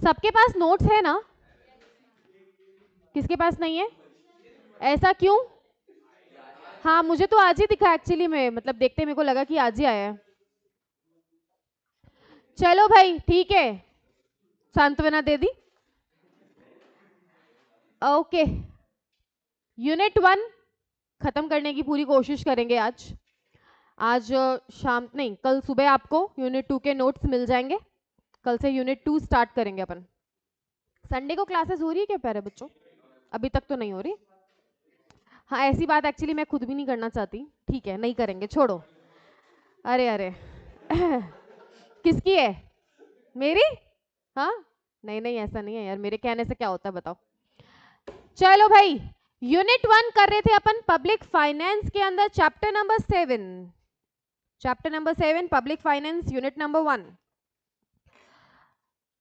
सबके पास नोट्स है ना? किसके पास नहीं है? ऐसा क्यों? हाँ मुझे तो आज ही दिखा एक्चुअली में, मतलब देखते मेरे को लगा कि आज ही आया है। चलो भाई ठीक है, सांत्वना दे दी। ओके, यूनिट 1 खत्म करने की पूरी कोशिश करेंगे आज। आज शाम नहीं, कल सुबह आपको यूनिट 2 के नोट्स मिल जाएंगे। कल से यूनिट 2 स्टार्ट करेंगे अपन। संडे को क्लासेस हो रही है क्या प्यारे बच्चों? अभी तक तो नहीं हो रही। हाँ ऐसी बात एक्चुअली मैं खुद भी नहीं करना चाहती, ठीक है नहीं करेंगे, छोड़ो। अरे अरे किसकी है? मेरी? हाँ नहीं नहीं ऐसा नहीं है यार, मेरे कहने से क्या होता है बताओ। चलो भाई, यूनिट 1 कर रहे थे अपन पब्लिक फाइनेंस के अंदर chapter number 7। Chapter number 7 public finance unit number 1,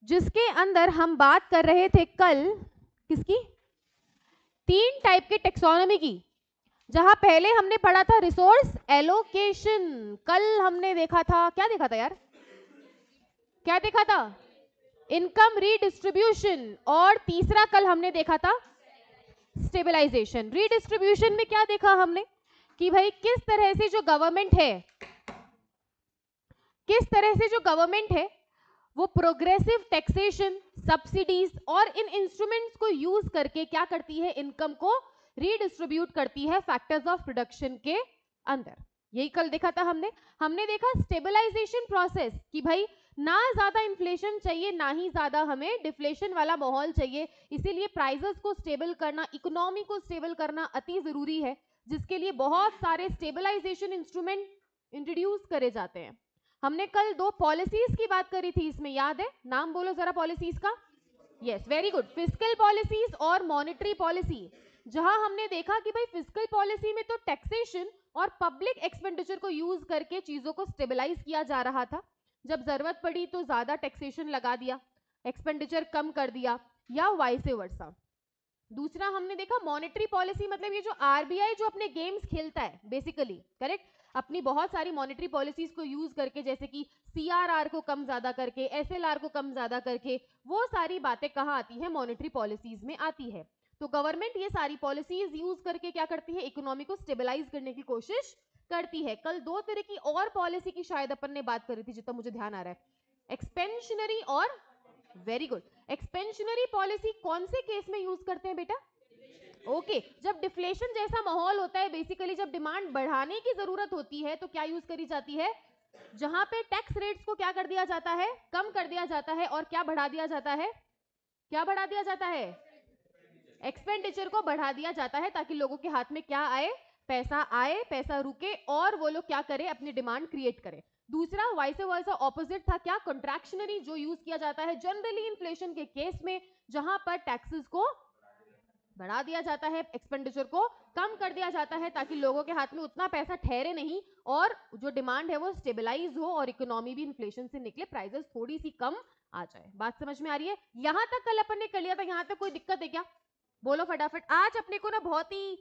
जिसके अंदर हम बात कर रहे थे कल किसकी? 3 टाइप के टेक्सोनॉमी की। जहां पहले हमने पढ़ा था रिसोर्स एलोकेशन, कल हमने देखा था, क्या देखा था यार? क्या देखा था? Income redistribution. और तीसरा कल हमने देखा था स्टेबलाइजेशन। रीडिस्ट्रीब्यूशन में क्या देखा हमने कि भाई किस तरह से जो गवर्नमेंट है, किस तरह से जो गवर्नमेंट है वो प्रोग्रेसिव टैक्सेशन, सब्सिडीज और इन इंस्ट्रूमेंट्स को यूज करके क्या करती है, इनकम को रीडिस्ट्रीब्यूट करती है फैक्टर्स ऑफ प्रोडक्शन के अंदर। यही कल देखा था हमने। हमने देखा स्टेबलाइजेशन प्रोसेस कि भाई ना ज्यादा इन्फ्लेशन चाहिए ना ही ज्यादा हमें डिफ्लेशन वाला माहौल चाहिए, इसीलिए प्राइसेस को स्टेबल करना, इकोनॉमी को स्टेबल करना अति जरूरी है, जिसके लिए बहुत सारे स्टेबलाइजेशन इंस्ट्रूमेंट इंट्रोड्यूस करे जाते हैं। हमने कल 2 पॉलिसीज की बात करी थी, इसमें याद है? नाम बोलो जरा पॉलिसीज का। Yes very good, fiscal policies और मॉनेटरी पॉलिसी। जहां हमने देखा कि भाई फिस्कल पॉलिसी में तो टैक्सेशन और पब्लिक एक्सपेंडिचर को यूज करके चीजों को स्टेबलाइज किया जा रहा था, जब जरूरत पड़ी तो ज्यादा टैक्सेशन लगा दिया, एक्सपेंडिचर कम कर दिया, या वाइस वर्सा। दूसरा हमने देखा मॉनेटरी पॉलिसी, मतलब ये जो आरबीआई जो अपने गेम्स खेलता है बेसिकली, करेक्ट, अपनी बहुत सारी मॉनेटरी पॉलिसीज को यूज करके, जैसे कि सीआरआर को कम ज्यादा करके, एसएलआर को कम ज्यादा करके, वो सारी बातें कहाँ आती है? मॉनेटरी पॉलिसीज में आती है। तो गवर्नमेंट ये सारी पॉलिसीज यूज करके क्या करती है? इकोनॉमी को स्टेबलाइज करने की कोशिश करती है। कल 2 तरह की और पॉलिसी की शायद अपन ने बात करी थी, जितना मुझे ध्यान आ रहा है, एक्सपेंशनरी और, वेरी गुड, एक्सपेंशनरी पॉलिसी कौन से केस में यूज करते हैं बेटा? ओके, जब डिफ्लेशन जैसा माहौल होता है, बेसिकली जब डिमांड बढ़ाने की जरूरत होती है, तो क्या यूज करी जाती है? जहां पे टैक्स रेट्स को क्या कर दिया जाता है? कम कर दिया जाता है, और क्या बढ़ा दिया जाता है? क्या बढ़ा दिया जाता है? एक्सपेंडिचर को बढ़ा दिया जाता है, ताकि लोगों के हाथ में क्या आए? पैसा आए, पैसा रुके और वो लोग क्या करें? अपनी डिमांड क्रिएट करें। दूसरा वाइस वर्सा ऑपोजिट था, क्या? कॉन्ट्रैक्शनरी, जो यूज किया जाता है जनरली इन्फ्लेशन के केस में, जहां पर टैक्सेस को बढ़ा दिया जाता है, एक्सपेंडिचर को कम कर दिया जाता है, ताकि लोगों के हाथ में उतना पैसा ठहरे नहीं और जो डिमांड है वो स्टेबलाइज हो और इकोनॉमी भी इन्फ्लेशन से निकले, प्राइसेस थोड़ी सी कम आ जाए। बात समझ में आ रही है? यहां तक कल अपन ने कर लिया था, यहां तक कोई दिक्कत है क्या? बोलो फटाफट। आज अपने को ना बहुत ही,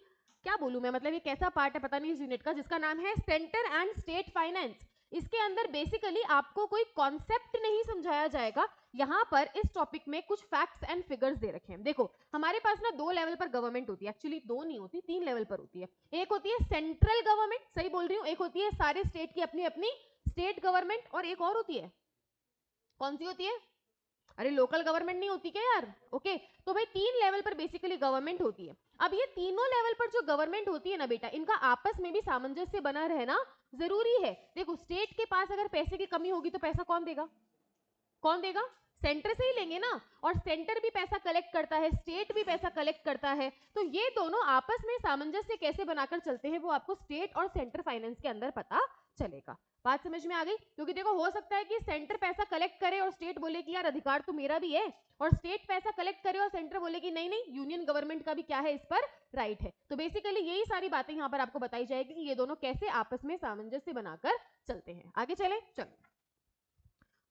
क्या बोलूं मैं, मतलब ये कैसा पार्ट है पता नहीं इस यूनिट का, जिसका नाम है सेंटर एंड स्टेट फाइनेंस। इसके अंदर बेसिकली आपको कोई कॉन्सेप्ट नहीं समझाया जाएगा, यहाँ पर इस टॉपिक में कुछ फैक्ट्स एंड फिगर्स दे रखे हैं। देखो हमारे पास ना 2 लेवल पर गवर्नमेंट होती है, एक्चुअली 2 नहीं होती, 3 लेवल पर होती है। एक होती है सेंट्रल गवर्नमेंट, सही बोल रही हूँ, एक होती है सारे स्टेट की अपनी अपनी स्टेट गवर्नमेंट, और एक और होती है, कौन सी होती है? अरे लोकल गवर्नमेंट नहीं होती क्या यार? ओके, तो भाई 3 लेवल पर बेसिकली गवर्नमेंट होती है। अब ये तीनों लेवल पर जो गवर्नमेंट होती है ना बेटा, इनका आपस में भी सामंजस्य बना रहना जरूरी है। देखो स्टेट के पास अगर पैसे की कमी होगी तो पैसा कौन देगा? कौन देगा? सेंटर से ही लेंगे ना, और सेंटर भी पैसा कलेक्ट करता है, स्टेट भी पैसा कलेक्ट करता है, तो ये दोनों आपस में सामंजस्य कैसे बनाकर चलते हैं वो आपको स्टेट और सेंटर फाइनेंस के अंदर पता चलेगा। बात समझ में आ गई? क्योंकि देखो हो सकता है कि सेंटर पैसा कलेक्ट करे और स्टेट बोले कि यार अधिकार तो मेरा भी है, और स्टेट पैसा कलेक्ट करे और सेंटर बोले कि नहीं नहीं यूनियन गवर्नमेंट का भी क्या है, इस पर राइट है। तो बेसिकली यही सारी बातें यहाँ पर आपको बताई जाएगी कि ये दोनों कैसे आपस में सामंजस्य बनाकर चलते हैं। आगे चले, चलो।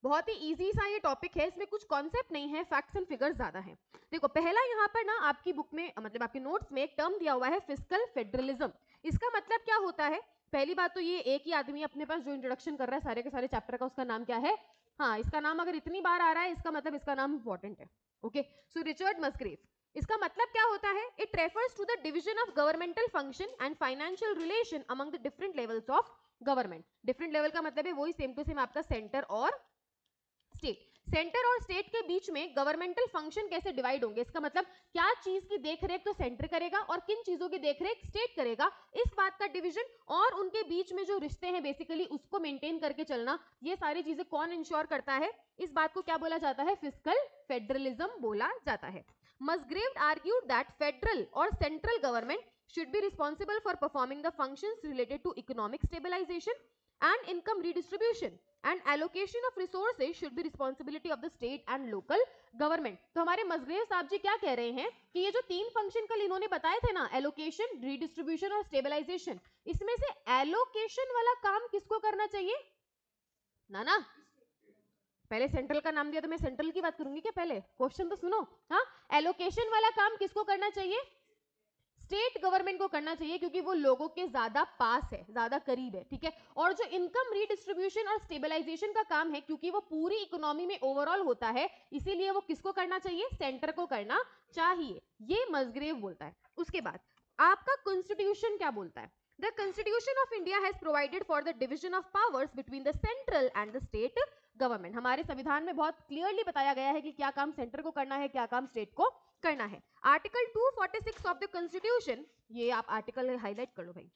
बहुत ही इजी सा ये टॉपिक है, इसमें कुछ कॉन्सेप्ट नहीं है, फैक्ट्स एंड फिगर्स ज्यादा है। देखो पहला यहाँ पर ना आपकी बुक में, मतलब आपके नोट्स में एक टर्म दिया हुआ है फिस्कल फेडरलिज्म। इसका मतलब क्या होता है? पहली बात तो ये एक ही आदमी अपने पास जो इंट्रोडक्शन कर रहा है सारे के सारे चैप्टर का, उसका नाम क्या है? हाँ, इसका नाम अगर इतनी बार आ रहा है इसका मतलब इसका नाम इंपॉर्टेंट है. ओके, सो रिचर्ड मस्ग्रेव, इसका मतलब क्या होता है? It refers to the division of governmental function and financial relation among the different levels of government. Different level का मतलब है वही सेम टू सेम आपका सेंटर और स्टेट. सेंटर और स्टेट के बीच में गवर्नमेंटल फंक्शन कैसे डिवाइड होंगे, इसका मतलब क्या चीज की देखरेख तो सेंटर करेगा और किन चीजों की देखरेख स्टेट करेगा, इस बात का डिवीजन और उनके बीच में जो रिश्ते हैं बेसिकली उसको मेंटेन करके चलना, ये सारी चीजें कौन इंश्योर करता है? इस बात को क्या बोला जाता है? फिस्कल फेडरलिज्म बोला जाता है. Musgrave argued that federal or central government should be responsible for performing the functions related to economic stabilization and income redistribution, and allocation of resources should be responsibility of the state and local government. तो हमारे मसग्रेव साहब जी क्या कह रहे हैं कि ये जो तीन फंक्शन कल इन्होंने बताए थे ना, एलोकेशन, रीडिस्ट्रीब्यूशन और स्टेबलाइजेशन, इसमें से एलोकेशन वाला काम किसको करना चाहिए? ना पहले सेंट्रल का नाम दिया तो मैं सेंट्रल की बात करूंगी क्या? पहले क्वेश्चन तो सुनो. हाँ, एलोकेशन वाला काम किसको करना चाहिए? स्टेट गवर्नमेंट को करना चाहिए, क्योंकि वो लोगों के ज्यादा पास है, ज्यादा करीब है. ठीक है. और जो इनकम रीडिस्ट्रीब्यूशन और स्टेबलाइजेशन का काम है, क्योंकि वो पूरी इकोनॉमी में ओवरऑल होता है, इसीलिए वो किसको करना चाहिए? सेंटर को करना चाहिए. ये मसग्रेव बोलता है. उसके बाद आपका कॉन्स्टिट्यूशन क्या बोलता है? The Constitution of India has provided for the division of powers between the central and the state government. हमारे संविधान में बहुत क्लियरली बताया गया है कि क्या काम सेंटर को करना है, क्या काम स्टेट को करना है. आर्टिकल 246 ऑफ द कॉन्स्टिट्यूशन, ये आप आर्टिकल हाईलाइट कर लो भाई.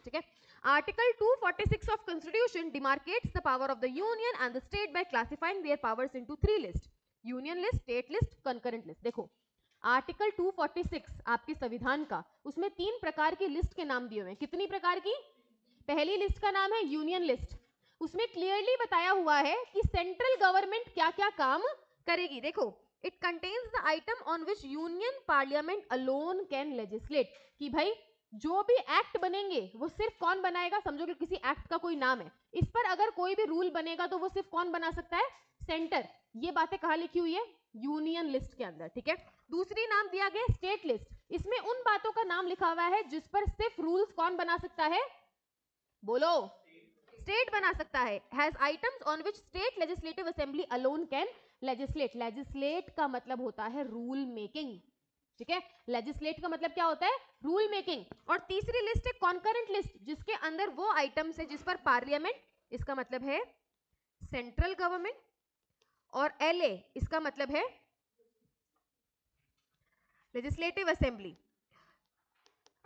ठीक है. Article 246 of constitution demarcates the power of the union and the state by classifying their powers into 3 list: union list, state list, concurrent list. देखो आर्टिकल 246 आपके संविधान का, उसमें 3 प्रकार की लिस्ट के नाम दिए हुए हैं. कितनी प्रकार की? पहली लिस्ट का नाम है यूनियन लिस्ट. उसमें क्लियरली बताया हुआ है कि सेंट्रल गवर्नमेंट क्या क्या काम करेगी. देखो, it contains the item on which union parliament alone can legislate, कि भाई जो भी एक्ट बनेंगे वो सिर्फ कौन बनाएगा? समझो कि किसी एक्ट का कोई नाम है, इस पर अगर कोई भी रूल बनेगा तो वो सिर्फ कौन बना सकता है? सेंटर. ये बातें कहाँ लिखी हुई है? यूनियन लिस्ट के अंदर. ठीक है. दूसरी नाम दिया गया स्टेट लिस्ट. इसमें उन बातों का नाम लिखा हुआ है जिस पर सिर्फ रूल्स कौन बना सकता है? बोलो. स्टेट बना सकता है. Has items on which state legislative assembly alone can legislate. Legislate का मतलब होता है रूल मेकिंग. ठीक है. लेजिस्लेट का मतलब क्या होता है? Rule making. और तीसरी लिस्ट है कॉन्करेंट लिस्ट, जिसके अंदर वो आइटम्स है जिस पर पार्लियामेंट, इसका मतलब है सेंट्रल गवर्नमेंट, और एलए इसका मतलब है लेजिस्लेटिव असेंबली.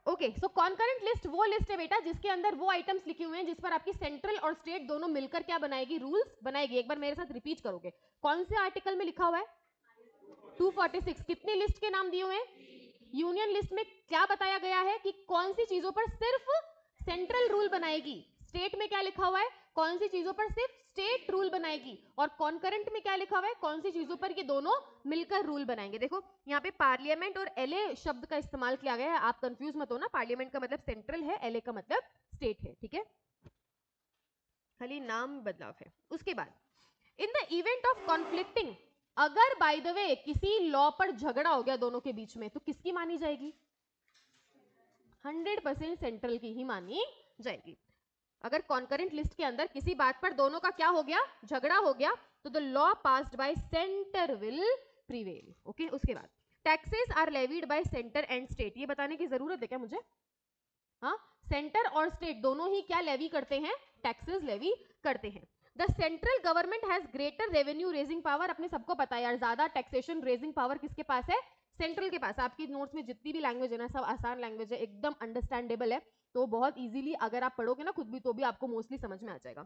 ओके, सो कॉन्करेंट लिस्ट वो लिस्ट है बेटा जिसके अंदर वो आइटम्स लिखे हुए हैं जिस पर आपकी सेंट्रल और स्टेट दोनों मिलकर क्या बनाएगी? रूल्स बनाएगी. एक बार मेरे साथ रिपीट करोगे, कौन से आर्टिकल में लिखा हुआ है? 246. कितनी लिस्ट के नाम दिए हुए हैं? यूनियन लिस्ट में क्या बताया गया है कि कौन सी चीजों पर सिर्फ सेंट्रल रूल बनाएगी. स्टेट में क्या लिखा हुआ है? कौन सी चीजों पर सिर्फ स्टेट रूल बनाएगी. और कॉन्करेंट में क्या लिखा हुआ है? कौन सी चीजों पर ये दोनों मिलकर रूल बनाएंगे. देखो यहाँ पे पार्लियामेंट और एलए शब्द का इस्तेमाल किया गया है, आप कंफ्यूज मत होना. पार्लियामेंट का मतलब सेंट्रल है, एलए का मतलब स्टेट है. ठीक है, खाली नाम बदलाव है. उसके बाद in the event of conflicting, अगर बाय द वे किसी लॉ पर झगड़ा हो गया दोनों के बीच में, तो किसकी मानी जाएगी? 100% सेंट्रल की ही मानी जाएगी. अगर कॉन्करेंट लिस्ट के अंदर किसी बात पर दोनों का क्या हो गया? झगड़ा हो गया, तो the law passed by centre will prevail. Okay. उसके बाद taxes are levied by centre and state. ये बताने की जरूरत है क्या मुझे? हाँ, सेंटर और स्टेट दोनों ही क्या लेवी करते हैं? टैक्सेस लेवी करते हैं. The central government has greater revenue raising power. अपने सबको पता है यार, ज्यादा टैक्सेशन रेजिंग पावर किसके पास है? सेंट्रल के पास. आपकी नोट्स में जितनी भी लैंग्वेज है ना, सब आसान लैंग्वेज है, एकदम अंडरस्टैंडेबल है, तो बहुत इजीली अगर आप पढ़ोगे ना खुद भी तो भी आपको मोस्टली समझ में आ जाएगा.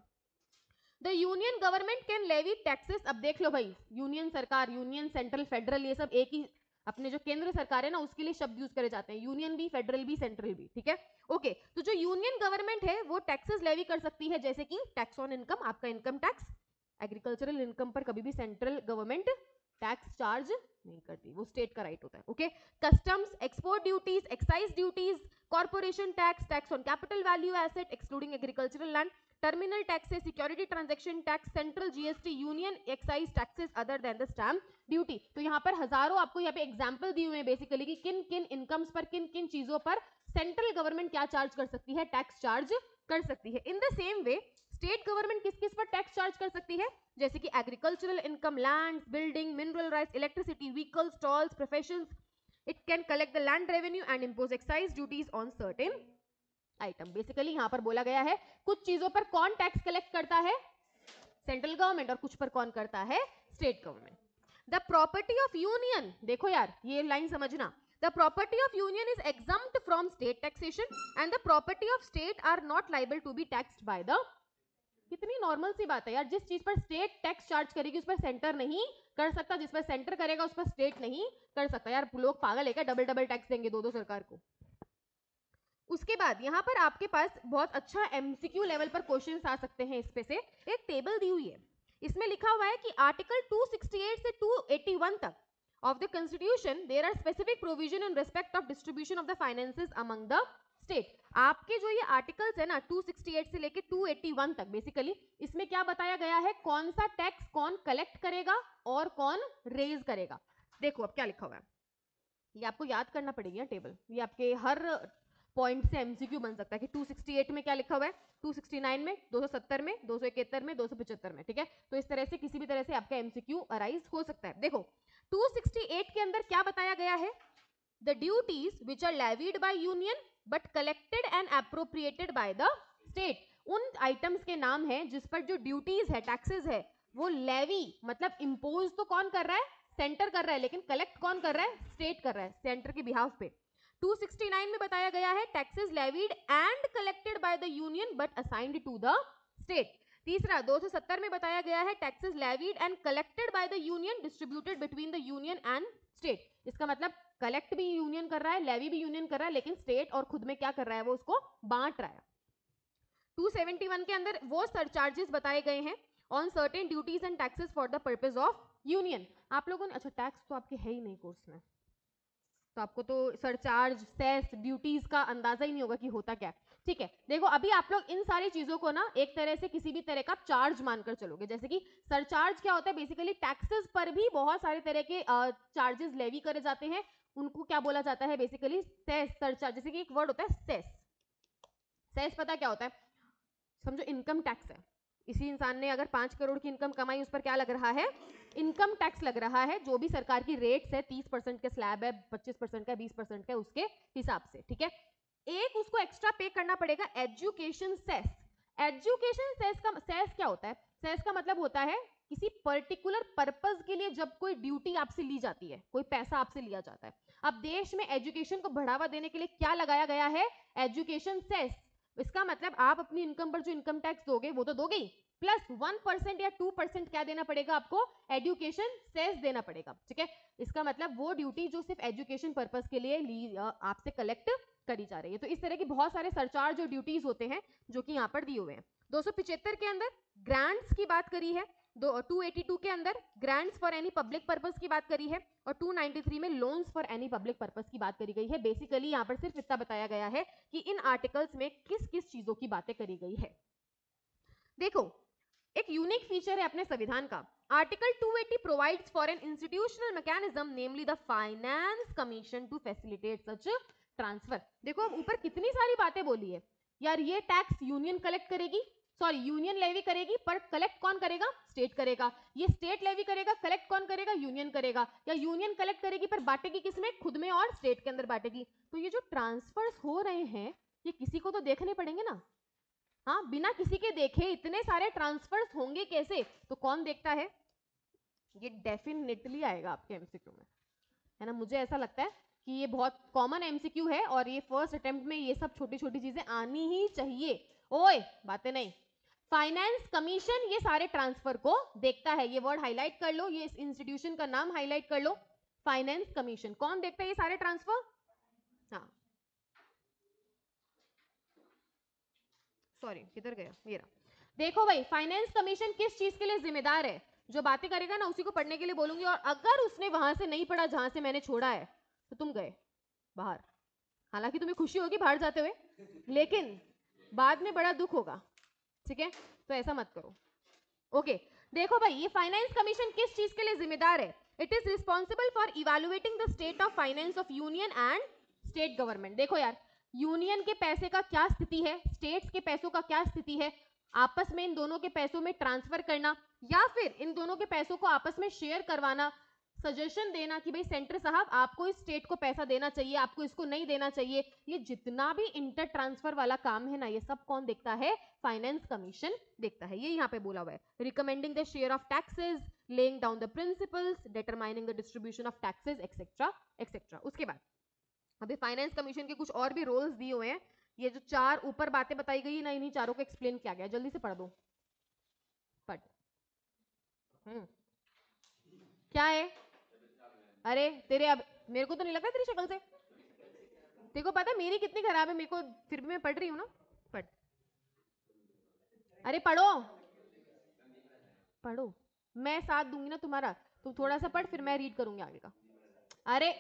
The union government can levy taxes. अब देख लो भाई, यूनियन सरकार, यूनियन, सेंट्रल, फेडरल, ये सब एक ही, अपने जो केंद्र सरकार है ना उसके लिए शब्द यूज करे जाते हैं, यूनियन भी, फेडरल भी, सेंट्रल भी. ठीक है. ओके, तो जो यूनियन गवर्नमेंट है वो टैक्सेस लेवी कर सकती है, जैसे कि टैक्स ऑन इनकम, आपका इनकम टैक्स. एग्रीकल्चरल इनकम पर कभी भी सेंट्रल गवर्नमेंट टैक्स चार्ज नहीं करती, वो स्टेट का राइट होता है. Okay. Customs, export duties, excise duties, corporation tax, tax on capital value asset excluding agricultural land, terminal taxes, security transaction tax, central GST, union excise taxes other than the stamp duty. तो यहाँ पर हजारों आपको यहाँ पे example दिए हुए हैं बेसिकली कि किन किन इनकम्स पर, किन किन चीजों पर सेंट्रल गवर्नमेंट क्या चार्ज कर सकती है? टैक्स चार्ज कर सकती है. In the same way state government किस किस पर टैक्स चार्ज कर सकती है, जैसे कि agricultural income, land, building, mineral rights, electricity, vehicles, tolls, professions. It can collect the land revenue and impose excise duties on certain item. Basically यहाँ पर बोला गया है कुछ चीजों पर कौन टैक्स कलेक्ट करता है, सेंट्रल गवर्नमेंट, और कुछ पर कौन करता है, state government. The property of union, देखो यार ये लाइन समझना, the property of union is exempt from state taxation and the property of state are not liable to be taxed by the. कितनी नॉर्मल सी बात है यार, जिस चीज पर स्टेट टैक्स चार्ज करेगी उस पर सेंटर नहीं कर सकता, जिस पर सेंटर करेगा उस पर स्टेट नहीं कर सकता. यार लोग पागल है क्या, डबल डबल टैक्स देंगे दो सरकार को. उसके बाद यहाँ पर आपके पास बहुत अच्छा एमसीक्यू लेवल पर क्वेश्चंस आ सकते हैं. इस पे से एक टेबल दी हुई है, इसमें लिखा हुआ है कि आर्टिकल 268 से 281 तक of the constitution there are specific provision in respect of distribution of the finances among the state. आपके जो ये आर्टिकल्स है ना 268 से लेके 281 तक, बेसिकली इसमें क्या बताया गया है, कौन सा टैक्स कौन कलेक्ट करेगा और कौन रेज करेगा. देखो अब क्या लिखा हुआ है, ये आपको याद करना पड़ेगी टेबल, ये आपके हर पॉइंट से एमसीक्यू बन सकता है कि 268 में क्या लिखा हुआ है, 269 में, 270 में, 271 में, 275 में. ठीक है, तो इस तरह से किसी भी तरह से आपका एमसीक्यू अराइज हो सकता है. देखो 268 के अंदर क्या बताया गया है, the duties which are levied by union but collected and appropriated by the state. उन आइटम्स के नाम है जिस पर जो ड्यूटीज है, टैक्सेस है, वो लेवी मतलब इंपोज तो कौन कर रहा है, सेंटर कर रहा है, लेकिन कलेक्ट कौन कर रहा है, स्टेट कर रहा है, सेंटर के बिहाफ पे. 269 में बताया गया है taxes levied and collected by the union but assigned to the state. तीसरा 270 में बताया गया है taxes levied and collected by the union distributed between the union and state. इसका मतलब कलेक्ट भी यूनियन कर रहा है, लेवी भी यूनियन कर रहा है, लेकिन स्टेट और खुद में क्या कर रहा है, वो उसको बांट रहा है. 271 के अंदर वो सरचार्जेस बताए गए हैं on certain duties and taxes for the purpose of union. आप लोगों ने, अच्छा टैक्स तो आपके है ही नहीं कोर्स में, तो आपको तो सरचार्ज, सेस, ड्यूटीज का अंदाजा ही नहीं होगा कि होता क्या है. ठीक है, देखो अभी आप लोग इन सारी चीजों को ना एक तरह से किसी भी तरह का चार्ज मानकर चलोगे. जैसे कि सरचार्ज क्या होता है, बेसिकली टैक्सेस पर भी बहुत सारे तरह के चार्जेस लेवी करे जाते हैं, उनको क्या बोला जाता है, बेसिकली सेस, सरचार्ज. जैसे कि एक वर्ड होता है सेस. सेस पता क्या होता है, समझो इनकम टैक्स है, इसी इंसान ने अगर 5 करोड़ की इनकम कमाई, उस पर क्या लग रहा है, इनकम टैक्स लग रहा है, जो भी सरकार की रेट्स है, 30% का स्लैब है, 25% का, 20% का, उसके हिसाब से. ठीक है, एक उसको एक्स्ट्रा पे करना पड़ेगा एजुकेशन सेस. एजुकेशन सेस का सेस क्या होता है, सेस का मतलब होता है किसी पर्टिकुलर पर्पस के लिए जब कोई ड्यूटी आपसे ली जाती है, कोई पैसा आपसे लिया जाता है. अब देश में एजुकेशन को बढ़ावा देने के लिए क्या लगाया गया है, एजुकेशन सेस. इसका मतलब आप अपनी इनकम पर जो इनकम टैक्स दोगे वो तो दोगे ही, प्लस 1% या 2% क्या देना पड़ेगा आपको, एजुकेशन सेस देना पड़ेगा. ठीक है, इसका मतलब वो ड्यूटी जो सिर्फ एजुकेशन पर्पस के लिए आपसे कलेक्ट करी जा रही है. तो इस तरह की बहुत सारे सरचार्ज और ड्यूटीज होते हैं जो कि यहाँ पर दिए हुए हैं. 275 के अंदर ग्रांट्स की बात करी है, 282 के अंदर grants for any public purpose की बात करी है, और 293 में loans for any public purpose की बात करी गई है. बेसिकली यहाँ पर सिर्फ इतना बताया गया है कि इन आर्टिकल्स में किस किस चीजों की बातें करी गई है. देखो एक यूनिक फीचर है अपने संविधान का, article 280 provides for an institutional mechanism namely the finance commission to facilitate such transfer. देखो अब ऊपर कितनी सारी बातें बोली है यार, ये टैक्स यूनियन कलेक्ट करेगी, सॉरी यूनियन लेवी करेगी, पर कलेक्ट कौन करेगा, स्टेट करेगा. ये स्टेट लेवी करेगा, कलेक्ट कौन करेगा, यूनियन करेगा. या यूनियन कलेक्ट करेगी पर बांटेगी किसमें, खुद में और स्टेट के अंदर बांटेगी. तो ये जो ट्रांसफर्स हो रहे हैं ये किसी को तो देखने पड़ेंगे ना. हाँ, बिना किसी के देखे इतने सारे ट्रांसफर्स होंगे कैसे, तो कौन देखता है, ये डेफिनेटली आएगा आपके एमसीक्यू में, है ना. मुझे ऐसा लगता है कि ये बहुत कॉमन एमसीक्यू है और ये फर्स्ट अटेम्प्ट में ये सब छोटी छोटी चीजें आनी ही चाहिए. ओए बातें नहीं. फाइनेंस कमीशन ये सारे ट्रांसफर को देखता है, ये वर्ड हाईलाइट कर लो, ये इस इंस्टीट्यूशन का नाम हाईलाइट कर लो, फाइनेंस कमीशन. कौन देखता है ये सारे ट्रांसफर, हाँ सॉरी किधर गया, ये रहा. देखो भाई फाइनेंस कमीशन किस चीज के लिए जिम्मेदार है, जो बातें करेगा ना उसी को पढ़ने के लिए बोलूंगी, और अगर उसने वहां से नहीं पढ़ा जहां से मैंने छोड़ा है तो तुम गए बाहर. हालांकि तुम्हें खुशी होगी बाहर जाते हुए, लेकिन बाद में बड़ा दुख होगा. ठीक है, तो ऐसा मत करो. ओके देखो भाई, ये फाइनेंस कमीशन किस चीज के लिए जिम्मेदार है, it is responsible for evaluating the state of finance of union and state government. देखो यार यूनियन के पैसे का क्या स्थिति है, स्टेट्स के पैसों का क्या स्थिति है, आपस में इन दोनों के पैसों में ट्रांसफर करना या फिर इन दोनों के पैसों को आपस में शेयर करवाना, सजेशन देना कि भाई सेंटर साहब आपको इस स्टेट को पैसा देना चाहिए, आपको इसको नहीं देना चाहिए, ये जितना भी इंटर ट्रांसफर वाला काम है ना, ये सब कौन देखता है? फाइनेंस कमीशन देखता है। ये यहाँ पे बोला हुआ है, recommending the share of taxes, laying down the principles, determining the distribution of taxes etcetera etcetera. उसके बाद अभी फाइनेंस कमीशन के कुछ और भी रोल्स दिए हुए हैं। ये जो चार ऊपर बातें बताई गई ना, इन्हीं चारों को एक्सप्लेन किया गया, जल्दी से पढ़ दो। पढ़। क्या है? अरे तेरे, अब मेरे को तो नहीं लगा तेरी शक्ल से, तेरे को पता है मेरी कितनी खराब है, मेरे को फिर भी मैं पढ़ रही हूँ ना। पढ़। अरे पढ़ो पढ़ो, मैं साथ दूंगी ना तुम्हारा, तुम थोड़ा सा पढ़, फिर मैं रीड करूंगी आगे का। अरे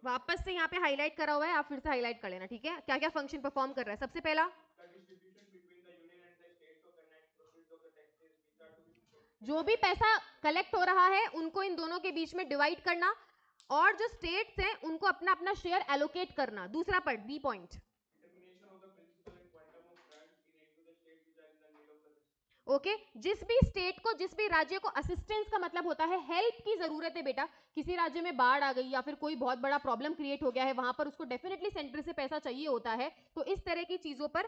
वापस से यहाँ पे हाईलाइट करा हुआ है, आप फिर से हाईलाइट कर लेना, ठीक है? क्या क्या फंक्शन परफॉर्म कर रहा है? सबसे पहला, जो भी पैसा कलेक्ट हो रहा है उनको इन दोनों के बीच में डिवाइड करना, और जो स्टेट्स हैं उनको अपना अपना शेयर एलोकेट करना। दूसरा पढ़, बी पॉइंट। ओके, जिस भी स्टेट को, जिस भी राज्य को असिस्टेंस का मतलब होता है हेल्प की जरूरत है बेटा, किसी राज्य में बाढ़ आ गई या फिर कोई बहुत बड़ा प्रॉब्लम क्रिएट हो गया है, वहां पर उसको डेफिनेटली सेंटर से पैसा चाहिए होता है। तो इस तरह की चीजों पर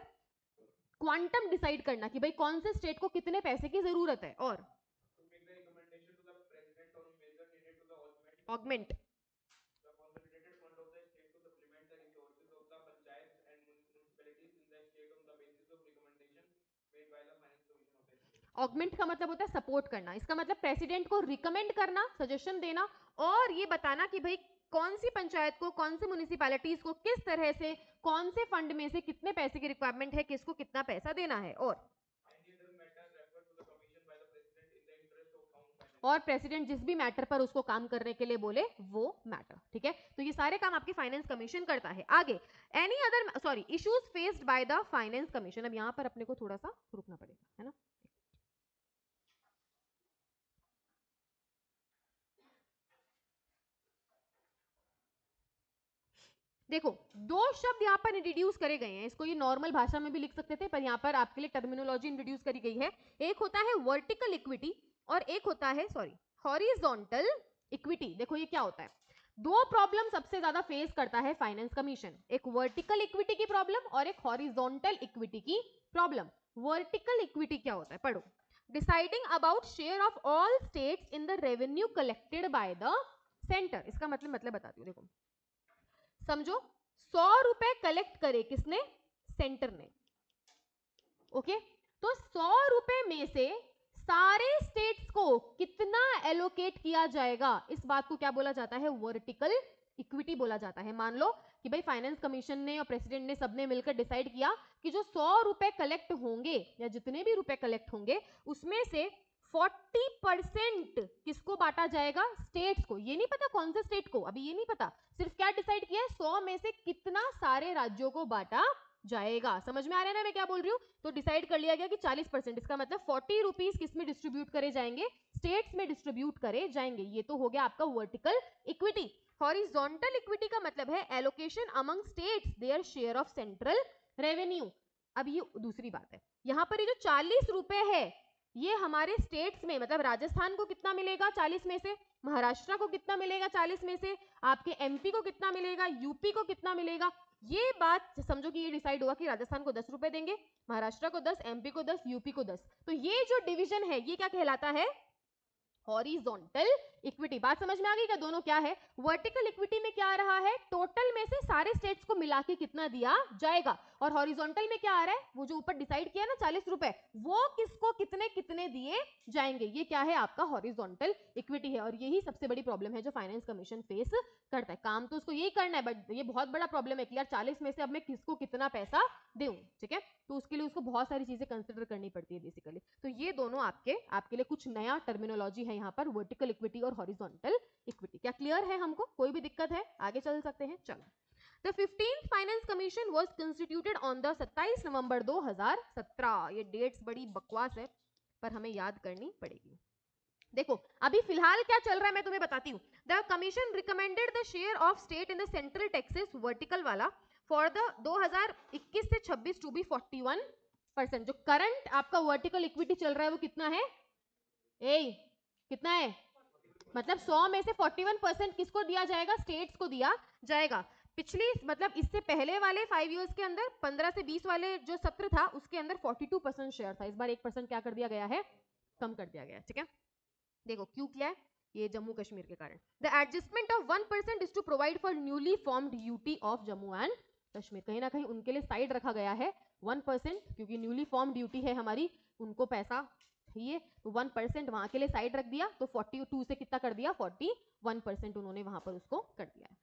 क्वांटम डिसाइड करना कि भाई कौन से स्टेट को कितने पैसे की जरूरत है, और ऑगमेंट। ऑगमेंट का मतलब होता है सपोर्ट करना, इसका मतलब प्रेसिडेंट को रिकमेंड करना, सजेशन देना, और ये बताना कि भाई कौन सी पंचायत को, कौन सी म्युनिसिपैलिटीज को किस तरह से, कौन से फंड में से कितने पैसे की रिक्वायरमेंट है, किसको कितना पैसा देना है। और प्रेसिडेंट जिस भी मैटर पर उसको काम करने के लिए बोले वो मैटर, ठीक है? तो ये सारे काम आपकी फाइनेंस कमीशन करता है। आगे, any other sorry issues faced by the finance commission. अब यहाँ पर अपने को थोड़ा सा रुकना पड़ेगा, है ना? देखो, दो शब्द यहाँ पर इंट्रोड्यूस करे गए हैं, इसको ये नॉर्मल भाषा में भी लिख सकते थे, पर यहाँ पर आपके लिए टर्मिनोलॉजी इंट्रोड्यूस करी गई है। एक होता है वर्टिकल इक्विटी और एक होता है हॉरिजॉन्टल इक्विटी। देखो ये क्या होता है, दो प्रॉब्लम सबसे ज्यादा फेस करता है फाइनेंस कमीशन, एक वर्टिकल इक्विटी की प्रॉब्लम और एक हॉरिजॉन्टल इक्विटी की प्रॉब्लम। वर्टिकल इक्विटी क्या होता है? पढ़ो, deciding about share of all states in the revenue collected by the centre. इसका मतलब बताती हूँ, देखो समझो, 100 रुपए कलेक्ट करे किसने? सेंटर ने। ओके, तो 100 रुपए में से सारे स्टेट्स को कितना एलोकेट किया जाएगा, इस बात को क्या बोला जाता है? वर्टिकल इक्विटी बोला जाता है। मान लो कि भाई फाइनेंस कमीशन ने और प्रेसिडेंट ने सबने मिलकर डिसाइड किया कि जो 100 रुपए कलेक्ट होंगे या जितने भी रुपए कलेक्ट होंगे उसमें से 40% किसको बांटा जाएगा? स्टेट्स को। ये नहीं पता कौन से स्टेट को, अभी ये नहीं पता, सिर्फ क्या डिसाइड किया है? 100 में से कितना सारे राज्यों को बांटा जाएगा। समझ में आ रहा है ना मैं क्या बोल रही हूँ? तो डिसाइड कर लिया गया कि 40%, इसका मतलब 40 रुपीज किस में डिस्ट्रीब्यूट करे जाएंगे? स्टेट्स में डिस्ट्रीब्यूट करे जाएंगे। ये तो हो गया आपका वर्टिकल इक्विटी। हॉरिजॉन्टल इक्विटी का मतलब है allocation among states their share of central revenue. अब ये दूसरी बात है, यहाँ पर ये जो 40 रुपए है ये हमारे स्टेट्स में, मतलब राजस्थान को कितना मिलेगा 40 में से, महाराष्ट्र को कितना मिलेगा 40 में से, आपके एमपी को कितना मिलेगा, यूपी को कितना मिलेगा, ये बात समझो कि ये डिसाइड हुआ कि राजस्थान को 10 रुपए देंगे, महाराष्ट्र को 10, एमपी को 10, यूपी को 10। तो ये जो डिवीजन है ये क्या कहलाता है? Horizontal equity. बात समझ में आ गई क्या? दोनों क्या है? वर्टिकल इक्विटी में क्या आ रहा है? टोटल में से सारे स्टेट्स को मिला के कितना दिया जाएगा, और हॉरिजॉन्टल में क्या आ रहा है? वो जो ऊपर डिसाइड किया ना 40 रुपए, वो किसको कितने कितने दिए जाएंगे। ये क्या है? आपका हॉरिजॉन्टल इक्विटी है। और यही सबसे बड़ी प्रॉब्लम है जो फाइनेंस कमीशन फेस करता है। काम तो उसको यही करना है, बट ये बहुत बड़ा प्रॉब्लम है कि यार 40 में से अब मैं किसको कितना पैसा दूं, ठीक है? तो उसके लिए उसको बहुत सारी चीजें कंसिडर करनी पड़ती है बेसिकली। तो ये दोनों आपके लिए कुछ नया टर्मिनोलॉजी है यहाँ पर, वर्टिकल इक्विटी और हॉरिजॉन्टल इक्विटी। क्या क्लियर है हमको? कोई भी दिक्कत है? आगे चल सकते हैं, चलो। The 15th Finance Commission was constituted on the 27 नवंबर 2017। ये डेट्स बड़ी बकवास है पर हमें याद करनी पड़ेगी। देखो अभी फिलहाल क्या चल रहा है मैं तुम्हें बताती हूँ. The commission recommended the share of state in the central taxes vertical वाला फॉर द 2021 से 26 टू बी 41%. जो करंट आपका वर्टिकल इक्विटी चल रहा है वो कितना है? कितना है? मतलब 100 में से 41% किसको दिया जाएगा? स्टेट्स को दिया जाएगा. पिछली मतलब इससे पहले वाले 5 इयर्स के अंदर 15 से 20 वाले जो सत्र था उसके अंदर 42% शेयर था. इस बार 1% क्या कर दिया गया है? कम कर दिया गया. ठीक है, देखो क्यों किया है? ये जम्मू कश्मीर के कारण. The adjustment of 1% is to provide for newly formed UT of Jammu and Kashmir. कहीं ना कहीं उनके लिए साइड रखा गया है 1%, क्योंकि न्यूली फॉर्म्ड ड्यूटी है हमारी, उनको पैसा चाहिए, तो 1% वहां के लिए साइड रख दिया. तो 42 से कितना कर दिया? 41% उन्होंने वहां पर उसको कर दिया है.